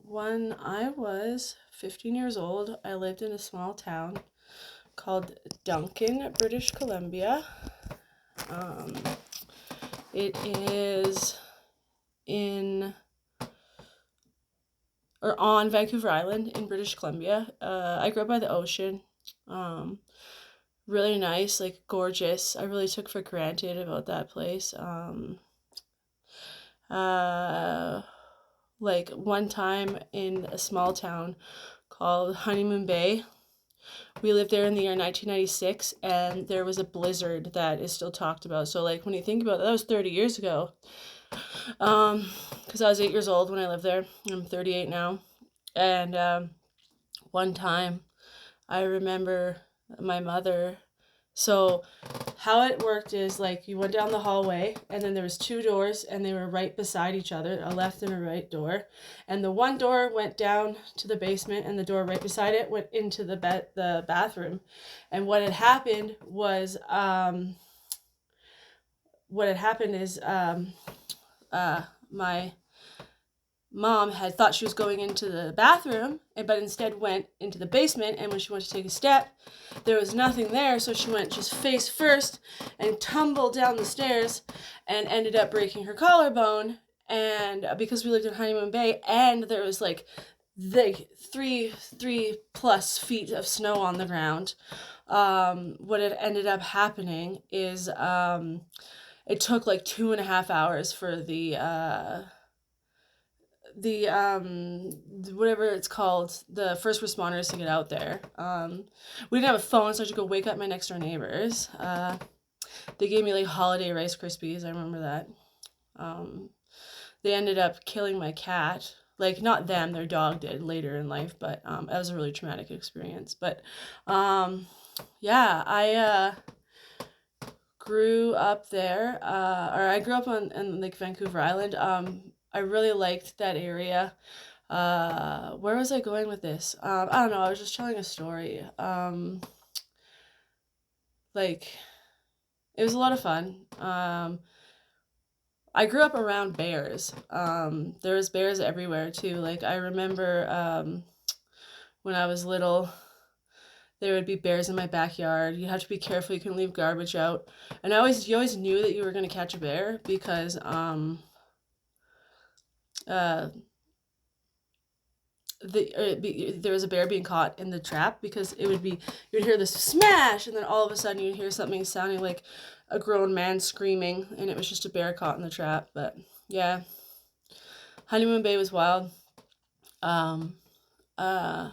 When I was 15 years old, I lived in a small town called Duncan, British Columbia. Um, it is in or on Vancouver Island in British Columbia. I grew up by the ocean. Um, Really nice, like gorgeous. I really took for granted about that place. Uh, like one time in a small town called Honeymoon Bay. We lived there in the year 1996, and there was a blizzard that is still talked about. So, like, when you think about it, that was 30 years ago. Because I was 8 years old when I lived there. I'm 38 now. And one time, I remember my mother. So, how it worked is like you went down the hallway, and then there was two doors, and they were right beside each other, a left and a right door. And the one door went down to the basement, and the door right beside it went into the bathroom. And what had happened is my mom had thought she was going into the bathroom, but instead went into the basement. And when she went to take a step, there was nothing there. So she went just face first and tumbled down the stairs and ended up breaking her collarbone. And because we lived in Honeymoon Bay, and there was like the three plus feet of snow on the ground, what had ended up happening is it took like 2.5 hours for the whatever it's called, the first responders to get out there. We didn't have a phone, so I had to go wake up my next door neighbors. They gave me like holiday Rice Krispies. I remember that. They ended up killing my cat. Like, not them, their dog did later in life, but that was a really traumatic experience. But yeah, I grew up there, or I grew up on like Vancouver Island. I really liked that area. Where was I going with this? I don't know. I was just telling a story. Like, it was a lot of fun. I grew up around bears. There was bears everywhere too. Like, I remember when I was little, there would be bears in my backyard. You have to be careful. You couldn't leave garbage out. And you always knew that you were gonna catch a bear because uh, there was a bear being caught in the trap, because you'd hear this smash, and then all of a sudden you'd hear something sounding like a grown man screaming, and it was just a bear caught in the trap. But yeah, Honeymoon Bay was wild. Um, uh,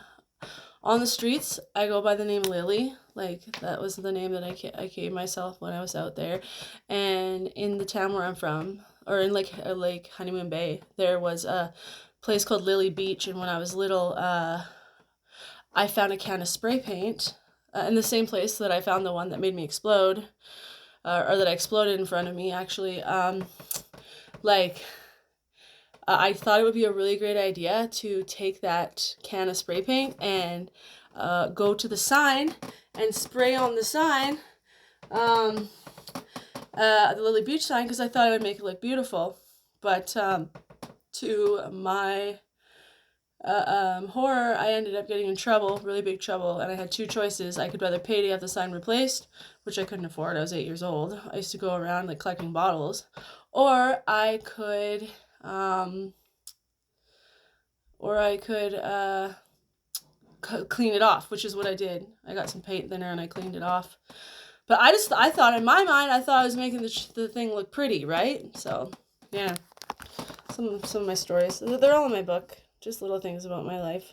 on the streets, I go by the name Lily. Like, that was the name that I gave myself when I was out there. And in the town where I'm from, or in like Honeymoon Bay, there was a place called Lily Beach. And when I was little, I found a can of spray paint in the same place that I found the one that made me explode, or that I exploded in front of me, actually. Like, I thought it would be a really great idea to take that can of spray paint and go to the sign and spray on the sign, the Lily Beach sign, because I thought it would make it look beautiful. But to my horror, I ended up getting in trouble, really big trouble, and I had two choices. I could either pay to have the sign replaced, which I couldn't afford. I was 8 years old. I used to go around like collecting bottles, or I could clean it off, which is what I did. I got some paint thinner and I cleaned it off. But I thought, in my mind, I thought I was making the thing look pretty, right? So, yeah, some of my stories. They're all in my book. Just little things about my life.